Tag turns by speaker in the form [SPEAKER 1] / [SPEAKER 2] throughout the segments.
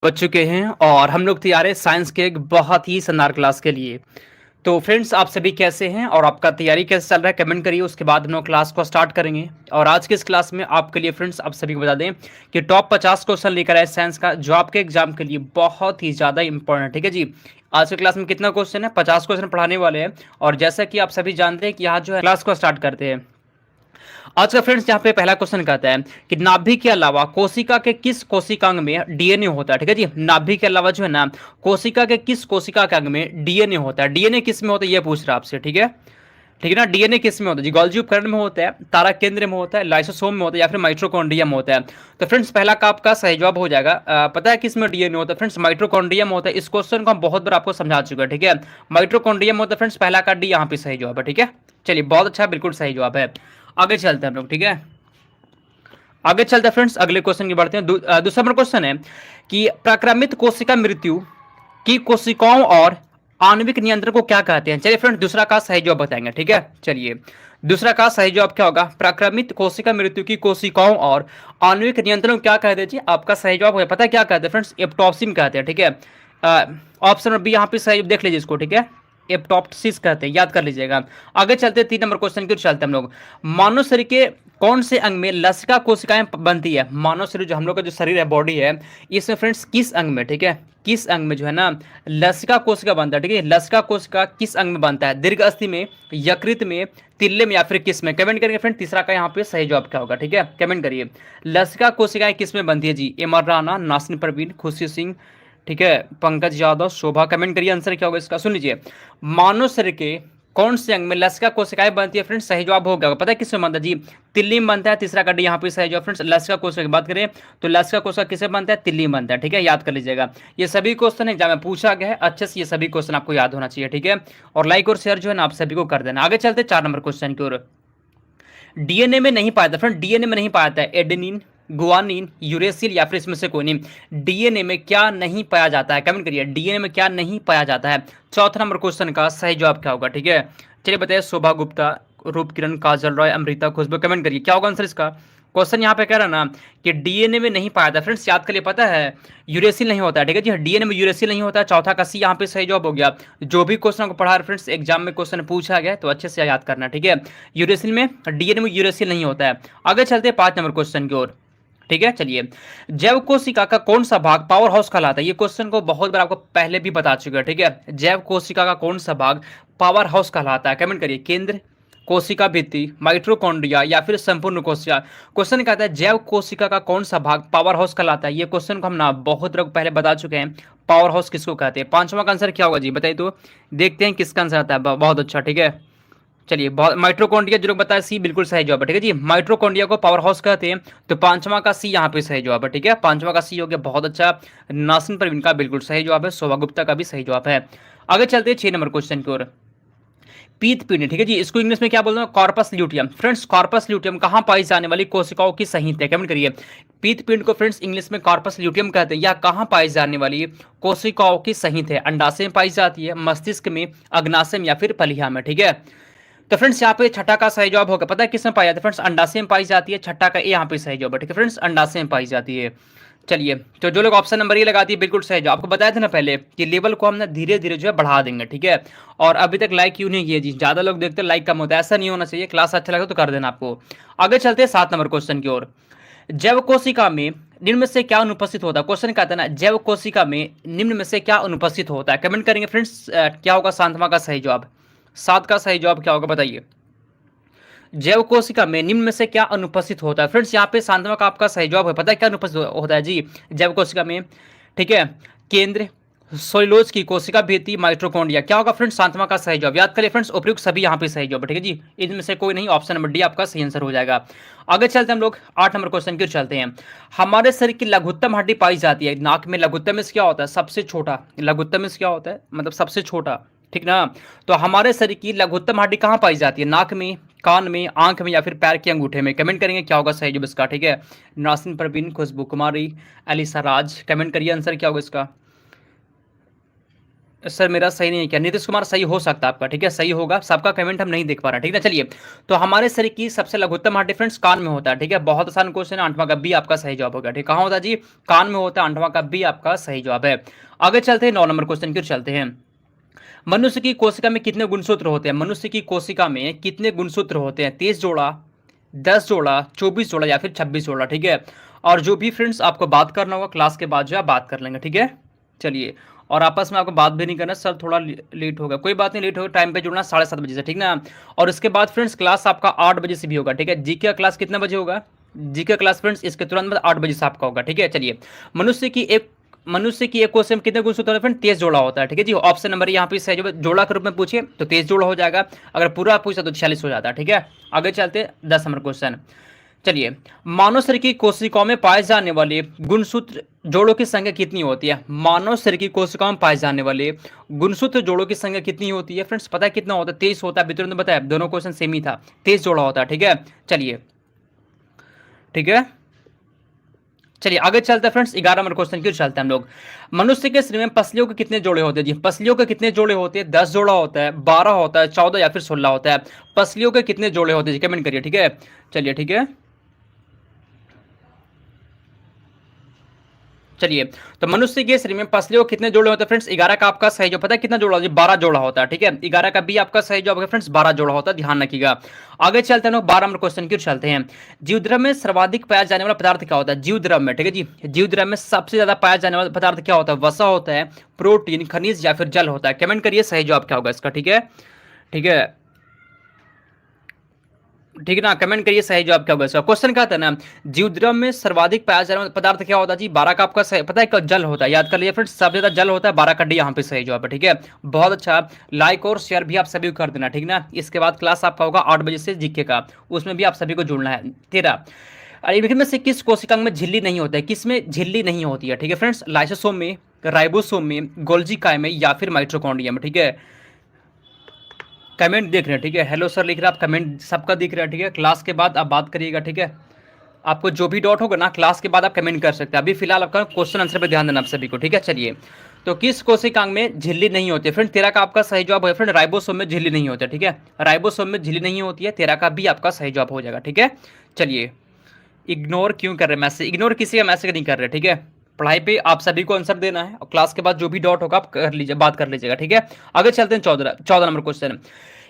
[SPEAKER 1] बच चुके हैं और हम लोग तैयार हैं साइंस के एक बहुत ही शानदार क्लास के लिए। तो फ्रेंड्स, आप सभी कैसे हैं और आपका तैयारी कैसे चल रहा है, कमेंट करिए। उसके बाद हम लोग क्लास को स्टार्ट करेंगे। और आज की इस क्लास में आपके लिए फ्रेंड्स, आप सभी को बता दें कि टॉप 50 क्वेश्चन लेकर आए साइंस का, जो आपके एग्जाम के लिए बहुत ही ज़्यादा इंपॉर्टेंट है। ठीक है जी। आज की क्लास में कितना क्वेश्चन है? 50 क्वेश्चन पढ़ाने वाले हैं। और जैसा कि आप सभी जानते हैं कि यहाँ जो है क्लास को स्टार्ट करते हैं। आज का फ्रेंड्स यहाँ पे पहला क्वेश्चन कहता है कि नाभि के अलावा कोशिका के किस कोशिकांग में डीएनए होता है। ठीक है जी। नाभि के अलावा जो है ना, कोशिका के किस कोशिका के अंग में डीएनए होता है। डीएनए किस में होता है ये पूछ रहा है आपसे। ठीक है, ठीक है ना। डीएनए किस में होता है जी? गोल्गी उपकरण में होता है, तारा केंद्र में होता है, लाइसोसोम में होता है, या फिर माइटोकॉन्ड्रिया में होता है। तो फ्रेंड्स पहला का आपका सही जवाब हो जाएगा। पता है किस में डीएनए होता है? फ्रेंड्स माइटोकॉन्ड्रिया में होता है। इस क्वेश्चन को हम बहुत बार आपको समझा चुके हैं। ठीक है, माइटोकॉन्ड्रिया में होता है फ्रेंड्स। पहला का डी यहाँ पे सही जवाब है। ठीक है, चलिए बहुत अच्छा, बिल्कुल सही जवाब है। आगे चलते हैं हम लोग। ठीक है, आगे चलते हैं फ्रेंड्स, अगले क्वेश्चन की बढ़ते हैं। दूसरा नंबर क्वेश्चन है कि प्राक्रमित कोशिका मृत्यु की कोशिकाओं और आणविक नियंत्रण को क्या कहते हैं। चलिए फ्रेंड्स, दूसरा का सही जवाब बताएंगे। ठीक है, चलिए दूसरा का सही जवाब क्या होगा? प्राक्रमित कोशिका मृत्यु की कोशिकाओं और आणविक नियंत्रण को क्या कहते हैं जी? आपका सही जवाब हो, पता है क्या कहते हैं फ्रेंड्स? एप्टॉप्सिन कहते हैं। ठीक है, ऑप्शन बी यहाँ पे सही, देख लीजिए इसको। ठीक है, एप्टॉप्सिस कहते हैं, याद कर लीजिएगा। आगे चलते हैं 3 नंबर क्वेश्चन की ओर चलते हैं हम लोग। मानव शरीर के कौन से अंग में लसिका कोशिकाएं बनती है? मानव शरीर, जो हम लोग का जो शरीर है, बॉडी है, इसमें फ्रेंड्स किस अंग में, ठीक है, किस अंग में जो है ना लसिका कोशिका बनता है? ठीक है, लसिका कोशिका किस अंग में बनता है? दीर्घ अस्थि में, यकृत में, तिल्ले में, या फिर किस में? कमेंट करिए फ्रेंड, तीसरा का यहाँ पे सही जवाब क्या होगा? ठीक है, कमेंट करिए। लसिका कोशिकाएं किस में बनती है जी? एमआर राणा, नासिन परवीन, खुशी सिंह, ठीक है, पंकज यादव, शोभा। कमेंट करिए आंसर क्या होगा इसका। सुन लीजिए, मानव शरीर के कौन से अंग में लसिका कोशिकाएं बनती है? फ्रेंड्स सही जवाब होगा, पता है किस में बनता है जी? तिल्ली में बनता है। तीसरा का डी यहाँ पे सही जवाब फ्रेंड्स। लसिका कोशिका की बात करें तो लसिका कोशिका किसे बनता है? तिल्ली में बनता है। ठीक है, याद कर लीजिएगा। ये सभी क्वेश्चन एग्जाम में पूछा गया है, अच्छे से ये सभी क्वेश्चन आपको याद होना चाहिए। ठीक है, और लाइक और शेयर जो है ना आप सभी को कर देना। आगे चलते 4 नंबर क्वेश्चन की ओर। डीएनए में नहीं पाया था फ्रेंड, डीएनए में नहीं पाया था एडेनिन, गुआनिन, यूरेसिल, या फिर इसमें से कोई नहीं। डीएनए में क्या नहीं पाया जाता है? कमेंट करिए, डीएनए में क्या नहीं पाया जाता है। चौथा नंबर क्वेश्चन का सही जवाब क्या होगा? ठीक है, चलिए बताइए। शोभा गुप्ता, रूप किरण, काजल रॉय, अमृता, खुशबू। कमेंट करिए क्या होगा आंसर इसका। क्वेश्चन यहाँ पे कह रहा ना कि डीएनए में नहीं पाया था फ्रेंड्स, याद करिए, पता है यूरेसिल नहीं होता है। ठीक है जी, डीएनए में यूरेसिल नहीं होता है। चौथा का सी यहाँ पे सही जवाब हो गया। जो भी क्वेश्चन को पढ़ा फ्रेंड्स, एग्जाम में क्वेश्चन पूछा गया तो अच्छे से याद करना। ठीक है, यूरेसिल में, डीएनए में यूरेसिल नहीं होता है। आगे चलते हैं 5 नंबर क्वेश्चन की ओर। ठीक है, चलिए, जैव कोशिका का कौन सा भाग पावर हाउस कहलाता है? ये क्वेश्चन को बहुत बार आपको पहले भी बता चुके हैं। ठीक है, जैव कोशिका का कौन सा भाग पावर हाउस कहलाता है? कमेंट करिए। केंद्र, कोशिका भित्ति, माइट्रोकॉन्ड्रिया, या फिर संपूर्ण कोशिका। क्वेश्चन कहता है जैव कोशिका का कौन सा भाग पावर हाउस कहलाता है? ये क्वेश्चन को हम ना बहुत लोग पहले बता चुके हैं। पावर हाउस किसको कहते हैं? पांचवा का आंसर क्या होगा जी? बताइए तो, देखते हैं किसका आंसर आता है। बहुत अच्छा, ठीक है, चलिए। बहुत माइट्रोकॉन्ड्रिया जो लोग बताया, सी बिल्कुल सही जवाब है। ठीक है जी, माइट्रोकॉन्ड्रिया को पावर हाउस कहते हैं। तो पांचवा का सी यहाँ पे सही जवाब है। ठीक है, पांचवा का सी हो गया, बहुत अच्छा। नासिन परवीन का बिल्कुल सही जवाब है। शोभा गुप्ता का भी सही जवाब है। आगे चलते हैं 6 नंबर क्वेश्चन की ओर। पीत पिंड, ठीक है जी, इसको इंग्लिश में क्या बोलते हैं? Corpus luteum. Friends corpus luteum कहाँ पाई जाने वाली कोशिकाओं की संहिता है? कमेंट करिए। पीत पिंड को फ्रेंड्स इंग्लिश में कॉर्पस ल्यूटियम कहते हैं। या कहाँ पाई जाने वाली कोशिकाओं की संहिता है? अंडाशय में पाई जाती है, मस्तिष्क में, अग्नाशय में, या फिर पलिया में? ठीक है, तो फ्रेंड्स यहाँ पे छठा का सही जवाब होगा। पता है किसमें पाई जाती है? फ्रेंड्स अंडाशय में पाई जाती है। छठा का ए यहाँ पे सही जवाब है। ठीक है फ्रेंड्स, अंडाशय में पाई जाती है। चलिए, तो जो लोग ऑप्शन नंबर ये लगाती है बिल्कुल सही जवाब। आपको बताया था ना पहले कि लेवल को हम ना धीरे धीरे जो है बढ़ा देंगे। ठीक है, और अभी तक लाइक क्यों नहीं किए जी? ज्यादा लोग देखते हैं, लाइक कम होता है, ऐसा नहीं होना चाहिए। क्लास अच्छा लगा तो कर देना आपको। आगे चलते हैं 7 नंबर क्वेश्चन की ओर। जैव कोशिका में निम्न में से क्या अनुपस्थित होता है? क्वेश्चन कहता है ना, जैव कोशिका में निम्न में से क्या अनुपस्थित होता है? कमेंट करेंगे फ्रेंड्स, क्या होगा सांतवा का सही जवाब? 7 का सही जवाब क्या होगा बताइए। जैव कोशिका में निम्न में से क्या अनुपस्थित होता है? फ्रेंड्स यहाँ पे सांतवा का आपका सही जवाब है। पता है क्या अनुपस्थित होता है जी जैव कोशिका में? ठीक है, केंद्र, सोलिलोज की कोशिका भित्ति, माइट्रोकॉन्ड्रिया। क्या होगा फ्रेंड्स सांतवा का सही जवाब? याद करिए फ्रेंड्स, उपयुक्त सभी यहाँ पे सही जवाब है। ठीक है जी, इनमें से कोई नहीं, ऑप्शन नंबर डी आपका सही आंसर हो जाएगा। आगे चलते हैं हम लोग 8 नंबर क्वेश्चन की ओर चलते हैं। हमारे शरीर की लघुत्तम हड्डी पाई जाती है नाक में। लघुत्तम क्या होता है? सबसे छोटा। लघुत्तम क्या होता है? मतलब सबसे छोटा, ठीक ना। तो हमारे शरीर की लघुत्तम हड्डी कहाँ पाई जाती है? नाक में, कान में, आंख में, या फिर पैर के अंगूठे में? कमेंट करेंगे क्या होगा सही जवाब इसका। ठीक है, नासिन परवीन, खुशबू कुमारी, एलिसा राज। कमेंट करिए आंसर क्या होगा इसका। सर मेरा सही नहीं है क्या? नीतीश कुमार सही हो सकता है आपका, ठीक है, सही होगा, सबका कमेंट हम नहीं देख पा रहे हैं, ठीक है। चलिए, तो हमारे शरीर की सबसे लघुत्तम हार्ट डिफरेंस कान में होता है, ठीक है। बहुत आसान क्वेश्चन है, 8वां का बी आपका सही जवाब होगा, ठीक। कहाँ होता है जी? कान में होता है, 8वां का बी आपका सही जवाब है। आगे चलते हैं 9 नंबर क्वेश्चन की ओर चलते हैं। मनुष्य की कोशिका में कितने गुणसूत्र होते हैं? मनुष्य की कोशिका में कितने गुणसूत्र होते हैं? 23 जोड़ा, 10 जोड़ा, 24 जोड़ा या फिर 26 जोड़ा, ठीक है। और जो भी फ्रेंड्स आपको बात करना होगा क्लास के बाद जो है बात कर लेंगे, ठीक है। चलिए, और आपस में आपको बात भी नहीं करना, सर थोड़ा लेट होगा, कोई बात नहीं, लेट होगा, टाइम पे जुड़ना 7:30 बजे से, ठीक ना। और इसके बाद फ्रेंड्स क्लास आपका 8 बजे से भी होगा, ठीक है। जीके का क्लास कितना बजे होगा? जीके क्लास फ्रेंड्स इसके तुरंत बाद 8 बजे से आपका होगा, ठीक है। चलिए, मनुष्य की एक कोशिका में कितने गुणसूत्र होते हैं फ्रेंड? 23 जोड़ा होता है, ठीक है जी। ऑप्शन नंबर यहाँ पे सही जो जोड़ा के रूप में पूछे तो 23 जोड़ा हो जाएगा, अगर पूरा पूछा तो 46 हो जाता है, ठीक है। आगे चलते 10 नंबर क्वेश्चन। चलिए, मानव शरीर की कोशिकाओं में पाए जाने वाले गुणसूत्र जोड़ों की संख्या कितनी होती है? मानव शरीर की कोशिकाओं में पाए जाने वाले गुणसूत्र जोड़ों की संख्या कितनी होती है फ्रेंड्स? पता है कितना होता है? 23 होता है, अभी तुरंत बताया, दोनों क्वेश्चन सेम ही था, 23 जोड़ा होता है, ठीक है। चलिए, ठीक है, चलिए आगे चलते हैं फ्रेंड्स, 11 नंबर क्वेश्चन की चलते हैं हम लोग। मनुष्य के शरीर में पसलियों के कितने जोड़े होते हैं जी? पसलियों के कितने जोड़े होते हैं? 10 जोड़ा होता है, 12 होता है, 14 या फिर 16 होता है। पसलियों के कितने जोड़े होते हैं जी? कमेंट करिए, ठीक है। चलिए, ठीक है, चलिए, तो मनुष्य के शरीर में पसलियों कितने जोड़े होते हैं फ्रेंड्स? 11 का आपका सही जवाब, पता है कितना जोड़ा होता है? 12 जोड़ा होता है, ठीक है। 11 का बी आपका सही जवाब है फ्रेंड्स, 12 जोड़ा होता है, ध्यान रखिएगा। आगे चलते हैं लोग 12 नंबर क्वेश्चन की ओर चलते हैं। जीवद्रव्य में सर्वाधिक पाया जाने वाला पदार्थ क्या होता है? जीवद्रव्य में, ठीक है जी, जीवद्रव्य में सबसे ज्यादा पाया जाने वाला पदार्थ क्या होता है? वसा होता है, प्रोटीन, खनिज या फिर जल होता है? कमेंट करिए सही जवाब क्या होगा इसका, ठीक है, ठीक है, ठीक है ना। कमेंट करिए सही जवाब क्या होगा इसका। क्वेश्चन क्या था ना, जीवद्रव्य में सर्वाधिक पाया जाने वाला पदार्थ क्या होता है जी? 12 का आपका सही, पता है जल होता है, याद कर लीजिए फ्रेंड्स, सबसे ज्यादा जल होता है, 12 का डी यहाँ पे सही जवाब है, ठीक है। बहुत अच्छा, लाइक और शेयर भी आप सभी को कर देना, ठीक ना। इसके बाद क्लास आपका होगा 8 बजे से जीके का, उसमें भी आप सभी को जुड़ना है। 13, निम्नलिखित में से किस कोशिकांग में झिल्ली नहीं होता है? किस में झिल्ली नहीं होती है, ठीक है फ्रेंड्स? लाइसोसोम में, राइबोसोम में, गोल्जी काय में या फिर माइटोकॉन्ड्रिया में, ठीक है। कमेंट देख रहे हैं, ठीक है, हेलो सर लिख रहे हैं आप, कमेंट सबका दिख रहा है, ठीक है। क्लास के बाद आप बात करिएगा, ठीक है। आपको जो भी डाउट होगा ना क्लास के बाद आप कमेंट कर सकते हैं, अभी फिलहाल आपका क्वेश्चन आंसर पे ध्यान देना आप सभी को, ठीक है। चलिए, तो किस कोशिकांग में झिल्ली नहीं होती है फ्रेंड? 13 का आपका सही जवाब है फ्रेंड, राइबोसोम में झिल्ली नहीं होती है, ठीक है। राइबोसोम में झिल्ली नहीं होती है, 13 का भी आपका सही जवाब हो जाएगा, ठीक है। चलिए, इग्नोर क्यों कर रहे हैं मैसेज? इग्नोर किसी का मैसेज नहीं कर रहे, ठीक है। पढ़ाई पे आप सभी को आंसर देना है और क्लास के बाद जो भी डाउट होगा आप कर लीजिए, बात कर लीजिएगा, ठीक है। आगे चलते हैं 14 नंबर क्वेश्चन।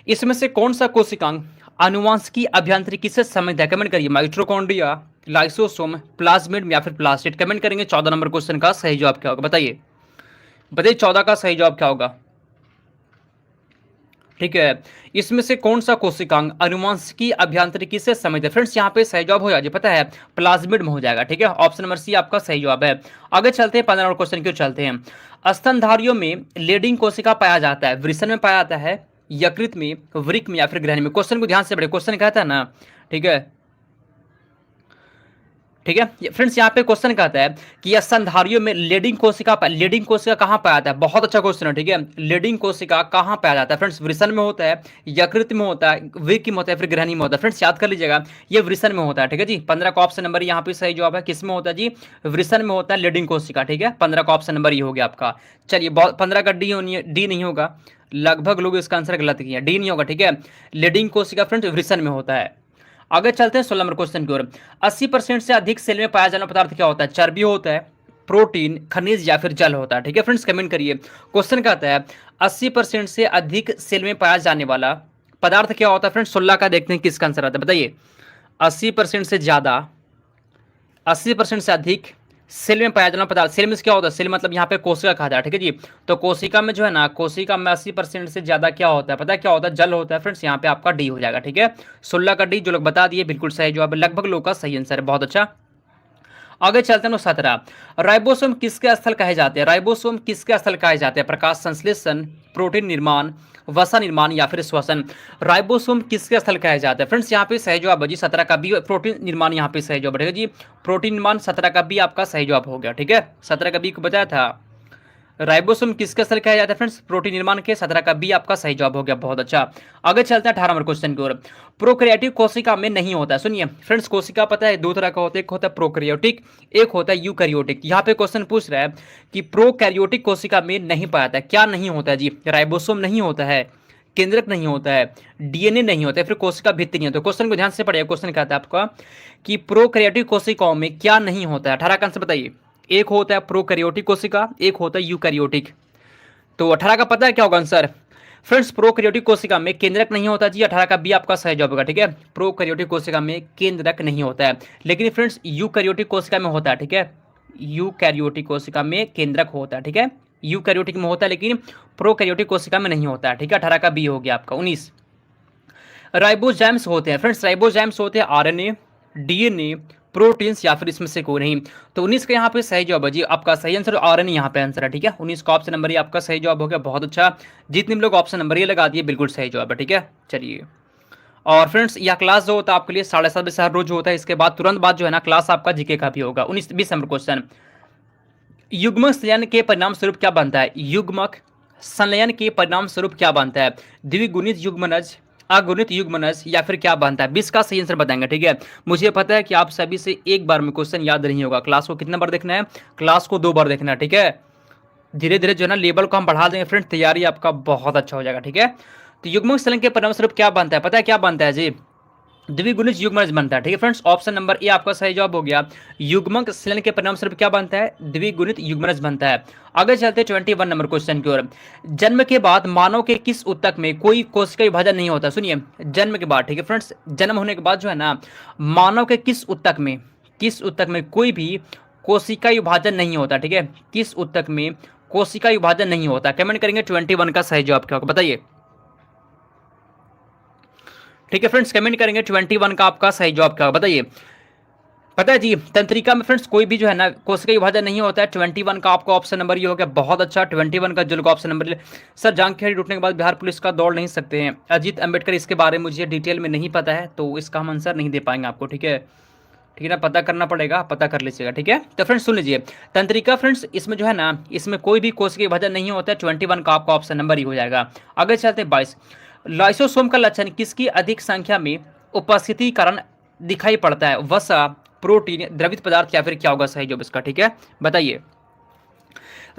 [SPEAKER 1] इसमें से कौन सा कोशिकांग आनुवंशिकी अभियांत्रिकी से संबंधित है? कमेंट करिए, माइटोकॉन्ड्रिया, लाइसोसोम, प्लाज्मिड या फिर प्लास्टिड? कमेंट करेंगे 14 नंबर क्वेश्चन का सही जवाब क्या होगा, बताइए, बताइए 14 का सही जवाब क्या होगा, ठीक है। इसमें से कौन सा कोशिकांग आनुवंशिकी अभियांत्रिकी से संबंधित है? फ्रेंड्स यहाँ पे सही जवाब हो जाएगा, पता है, प्लाज्मिड में हो जाएगा, ठीक है। ऑप्शन नंबर सी आपका सही जवाब है। आगे चलते हैं 15 नंबर क्वेश्चन की ओर चलते हैं। स्तनधारियों में लेडिंग कोशिका पाया जाता है, वृषण में पाया जाता है, यकृत में, वृक्क में या फिर ग्रहण में? क्वेश्चन को ध्यान से पढ़िए, क्वेश्चन कहता है ना, ठीक है, ठीक है फ्रेंड्स। यहाँ पे क्वेश्चन कहता है कि स्तनधारियों में लेडिंग कोशिका कहाँ पाया जाता है? बहुत अच्छा क्वेश्चन है, ठीक है। लेडिंग कोशिका कहाँ पाया जाता है फ्रेंड्स? वृषण में होता है, यकृत में होता है, वृक्क में होता है, फिर ग्रहणी में होता है? फ्रेंड्स याद कर लीजिएगा, ये वृषण में होता है, ठीक है जी। 15 का ऑप्शन नंबर यहाँ पे सही जवाब है, किस में होता है जी? वृषण में होता है लेडिंग कोशिका, ठीक है। 15 का ऑप्शन नंबर ये हो गया आपका। चलिए, 15 का डी नहीं होगा, लगभग लोग इसका आंसर गलत किया, डी नहीं होगा, ठीक है। लेडिंग कोशिका फ्रेंड्स वृषण में होता है। आगे चलते हैं 16 नंबर क्वेश्चन की ओर। 80% से अधिक सेल में पाया जाने वाला पदार्थ क्या होता है? चर्बी होता है, प्रोटीन, खनिज या फिर जल होता है, ठीक है फ्रेंड्स। कमेंट करिए, क्वेश्चन कहता है 80% से अधिक सेल में पाया जाने वाला पदार्थ क्या होता है फ्रेंड्स? 16 का देखते हैं किसका आंसर आता है, बताइए। 80% से ज्यादा, 80% से अधिक सेल में पाया जाना पदार्थ, सेल में क्या होता है? सेल मतलब यहाँ पे कोशिका कहा जाता है, ठीक है जी। तो कोशिका में जो है ना, कोशिका में 80% से ज्यादा क्या होता है, पता है क्या होता है? जल होता है फ्रेंड्स, यहाँ पे आपका डी हो जाएगा, ठीक है। 16 का डी जो लोग बता दिए बिल्कुल सही जवाब है, लगभग लोग का सही आंसर है, बहुत अच्छा। आगे चलते हैं 17, राइबोसोम किसके स्थल कहे जाते हैं? राइबोसोम किसके स्थल कहे जाते हैं? प्रकाश संश्लेषण, प्रोटीन निर्माण, वसा निर्माण या फिर श्वसन? राइबोसोम किसके स्थल कहे जाते हैं फ्रेंड्स? यहाँ पे सही जवाब है जी 17 का बी, प्रोटीन निर्माण यहाँ पे सही जवाब रहेगा जी। प्रोटीन निर्माण 17 का बी आपका सही जवाब हो गया, ठीक है। 17 का बी को बताया था, राइबोसोम किसका सेल कहा जाता है फ्रेंड्स? प्रोटीन निर्माण के। 17 का बी आपका सही जवाब हो गया, बहुत अच्छा। आगे चलते हैं 18 नंबर क्वेश्चन की ओर। प्रोकैरियोटिक कोशिका में नहीं होता है। सुनिए फ्रेंड्स, कोशिका पता है दो तरह का होता है, एक होता है प्रोकैरियोटिक, एक होता है यूकैरियोटिक। यहाँ पे क्वेश्चन पूछ रहा है कि प्रोकैरियोटिक कोशिका में नहीं पाया जाता है, क्या नहीं होता है जी? राइबोसोम नहीं होता है, केंद्रक नहीं होता है, डीएनए नहीं होता है, फिर कोशिका भित्ति नहीं होता है। क्वेश्चन को ध्यान से पढ़िए, क्वेश्चन कहता है आपका कि प्रोकैरियोटिक कोशिकाओं में क्या नहीं होता है? 18 का आंसर बताइए। एक होता है प्रोकैरियोटिक कोशिका, एक होता है यूकैरियोटिक। तो 18 का पता है क्या होगा आंसर? फ्रेंड्स, प्रोकैरियोटिक कोशिका में केंद्रक नहीं होता जी। 18 का बी आपका सही जवाब होगा, ठीक है। प्रोकैरियोटिक कोशिका में केंद्रक नहीं होता है, लेकिन फ्रेंड्स यूकैरियोटिक कोशिका में होता है, ठीक है। यूकैरियोटिक कोशिका में केंद्रक होता है, ठीक है। यूकैरियोटिक में होता है लेकिन प्रोकैरियोटिक कोशिका में नहीं होता है, ठीक है। 18 का बी हो गया आपका। 19 राइबोजैम्स होते हैं फ्रेंड्स, राइबोजैम्स होते हैं आरएनए, डीएनए, प्रोटीन्स या फिर इसमें से कोई नहीं। तो 19 का यहाँ पे सही जवाब है जी आपका सही आंसर आरएनए यहाँ पे आंसर है, ठीक है। 19 का ऑप्शन नंबर ये आपका सही जवाब हो गया, बहुत अच्छा। जितने भी लोग ऑप्शन नंबर ये लगा दिए बिल्कुल सही जवाब है, ठीक है। चलिए, और फ्रेंड्स यह क्लास जो होता है आपके लिए 7:30 बजे हर रोज होता है। इसके बाद तुरंत बाद जो है ना क्लास आपका जीके का भी होगा। 19-20 नंबर क्वेश्चन, युग्मक संलयन के परिणाम स्वरूप क्या बनता है? युग्मक संलयन के परिणाम स्वरूप क्या बनता है? द्विगुणित युग्मनज, अगुणित युग्मनज या फिर क्या बनता है? 20 का सही आंसर बताएंगे, ठीक है। मुझे पता है कि आप सभी से एक बार में क्वेश्चन याद नहीं होगा। क्लास को कितना बार देखना है? क्लास को 2 बार देखना है, ठीक है। धीरे धीरे जो है ना लेवल को हम बढ़ा देंगे फ्रेंड्स, तैयारी आपका बहुत अच्छा हो जाएगा, ठीक है। तो युग्मक संलयन के परिणाम स्वरूप क्या बनता है? पता है क्या बनता है जी? द्विगुणित युग्मनज बनता है, ठीक है फ्रेंड्स। ऑप्शन नंबर ए आपका सही जवाब हो गया। युग्मक संलयन के परिणाम स्वरूप क्या बनता है? द्विगुणित युग्मनज बनता है। आगे चलते 21 नंबर क्वेश्चन की ओर। जन्म के बाद मानव के किस ऊतक में कोई कोशिका विभाजन नहीं होता? सुनिए, जन्म के बाद, ठीक है फ्रेंड्स, जन्म होने के बाद जो है ना मानव के किस ऊतक में कोई भी कोशिका विभाजन नहीं होता, ठीक है। किस ऊतक में कोशिका विभाजन नहीं होता? कमेंट करेंगे 21 का सही जवाब क्या होगा, बताइए, ठीक है फ्रेंड्स। कमेंट करेंगे 21 का आपका सही जवाब क्या होगा, बताइए। पता है जी, तंत्रिका में फ्रेंड्स कोई भी जो है ना कोशिका विभाजन नहीं होता है। 21 का आपका ऑप्शन नंबर ये हो गया, बहुत अच्छा। 21 का जो ऑप्शन नंबर सर, जानकारी टूटने के बाद बिहार पुलिस का दौड़ नहीं सकते हैं। अजीत अंबेडकर, इसके बारे में मुझे डिटेल में नहीं पता है, तो इसका हम आंसर नहीं दे पाएंगे आपको, ठीक है। ठीक है ना, पता करना पड़ेगा, पता कर लीजिएगा, ठीक है। तो फ्रेंड्स सुन लीजिए, तंत्रिका फ्रेंड्स इसमें जो है ना इसमें कोई भी कोशिका विभाजन नहीं होता है। 21 का आपका ऑप्शन नंबर ही हो जाएगा। आगे चलते 22, लाइसोसोम का लक्षण किसकी अधिक संख्या में उपस्थिति के कारण दिखाई पड़ता है? वसा, प्रोटीन, द्रवित पदार्थ या फिर क्या होगा सही जवाब इसका, ठीक है, बताइए।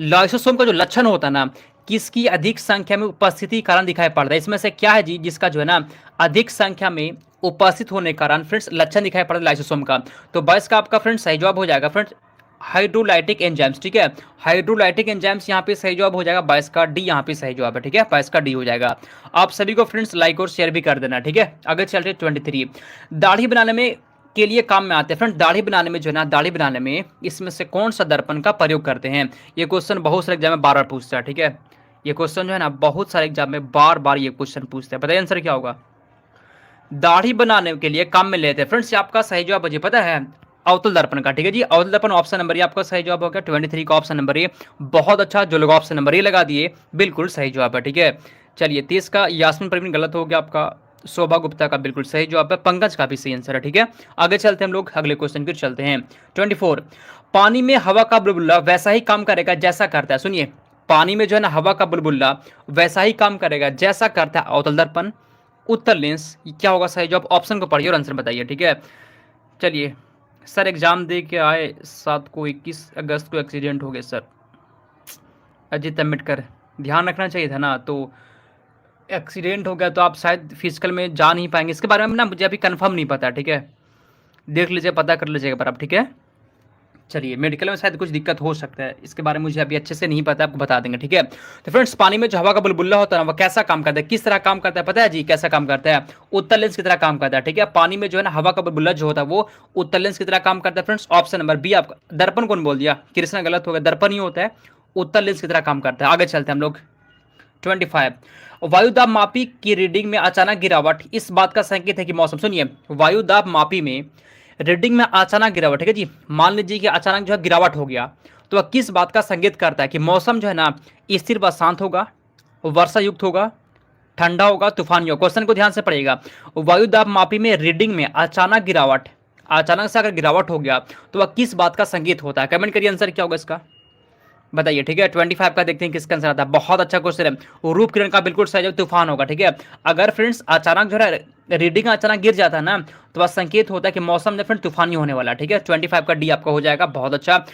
[SPEAKER 1] लाइसोसोम का जो लक्षण होता है ना किसकी अधिक संख्या में उपस्थिति के कारण दिखाई पड़ता है? इसमें से क्या है जी जिसका जो है ना अधिक संख्या में उपस्थित होने के कारण फ्रेंड्स लक्षण दिखाई पड़ता है लाइसोसोम का? तो 22 का आपका फ्रेंड्स सही जवाब हो जाएगा फ्रेंड्स हाइड्रोलाइटिक एंजाइम्स, ठीक है। हाइड्रोलाइटिक एंजाइम्स यहाँ पे सही जवाब हो जाएगा। 22 का डी यहाँ पे सही जवाब है, ठीक है। 22 का डी हो जाएगा। आप सभी को फ्रेंड्स लाइक और शेयर भी कर देना, ठीक है। आगे चलते 23, दाढ़ी बनाने में के लिए काम में आते हैं फ्रेंड। दाढ़ी बनाने में जो है ना दाढ़ी बनाने में इसमें से कौन सा दर्पण का प्रयोग करते हैं? ये क्वेश्चन बहुत सारे एग्जाम में बार बार पूछता है, ठीक है। ये क्वेश्चन जो है ना बहुत सारे एग्जाम में बार बार ये क्वेश्चन पूछते हैं। बताइए आंसर क्या होगा? दाढ़ी बनाने के लिए काम में लेते हैं फ्रेंड्स। आपका सही जवाब मुझे पता है अवतल दर्पण का, ठीक है जी। अवतल दर्पण ऑप्शन नंबर ये आपका सही जवाब हो गया। 23 का ऑप्शन नंबर ये, बहुत अच्छा। जो लोग ऑप्शन नंबर ये लगा दिए बिल्कुल सही जवाब है, ठीक है। चलिए 30 का यास्मीन परवीन गलत हो गया आपका। शोभा गुप्ता का बिल्कुल सही जवाब है। पंकज का भी सही आंसर है, ठीक है। आगे चलते हम लोग अगले क्वेश्चन की चलते हैं। 24, पानी में हवा का बुलबुला वैसा ही काम करेगा जैसा करता है। सुनिए, पानी में जो है ना हवा का बुलबुला वैसा ही काम करेगा जैसा करता है अवतल दर्पण, उत्तर लेंस, क्या होगा सही जवाब? ऑप्शन को पढ़िए और आंसर बताइए, ठीक है। चलिए, सर एग्जाम दे के आए 7 को 21 अगस्त को एक्सीडेंट हो गया सर। अजीत अम्बेडकर, ध्यान रखना चाहिए था ना। तो एक्सीडेंट हो गया तो आप शायद फिजिकल में जा नहीं पाएंगे। इसके बारे में ना मुझे अभी कंफर्म नहीं पता, ठीक है। देख लीजिए, पता कर लीजिएगा पर आप, ठीक है। चलिए, मेडिकल में शायद कुछ दिक्कत हो सकता है, इसके बारे में मुझे अभी अच्छे से नहीं पता, आपको बता देंगे, ठीक है। तो फ्रेंड्स, पानी में जो हवा का बुलबुला होता है ना वो कैसा काम करता है, किस तरह काम करता है पता है जी? कैसा काम करता है? उत्तल लेंस की तरह काम करता है, ठीक है। पानी में जो है ना हवा का बुलबुला जो होता है वो उत्तल लेंस की तरह काम करता है फ्रेंड्स। ऑप्शन नंबर बी आपका। दर्पण कौन बोल दिया? कृष्णा गलत हो गया, दर्पण ही होता है, उत्तल लेंस की तरह काम करता है। आगे चलते हैं हम लोग 25, वायुदाब मापी की रीडिंग में अचानक गिरावट इस बात का संकेत है कि मौसम। सुनिए, वायुदाब मापी में रीडिंग में अचानक गिरावट, ठीक है जी। मान लीजिए कि अचानक जो है गिरावट हो गया तो वह किस बात का संकेत करता है? कि मौसम जो है ना स्थिर व शांत होगा, वर्षा युक्त होगा, ठंडा होगा, तूफानी होगा। क्वेश्चन को ध्यान से पढ़िएगा। वायुदाब मापी में रीडिंग में अचानक गिरावट, अचानक से अगर गिरावट हो गया तो वह किस बात का संकेत होता है? कमेंट करिए आंसर क्या होगा इसका। बताइए, ठीक है? 25 का देखते हैं किसका आंसर आता है। बहुत अच्छा क्वेश्चन है। वो रूप किरण का बिल्कुल सही जवाब तूफान होगा, ठीक है? अगर फ्रेंड्स अचानक जो है रीडिंग अचानक गिर जाता है ना, तो बस संकेत होता है कि मौसम जो है फ्रेंड तूफानी होने वाला है, ठीक है? 25 का डी आपका हो जाएगा। बहुत अच्छा।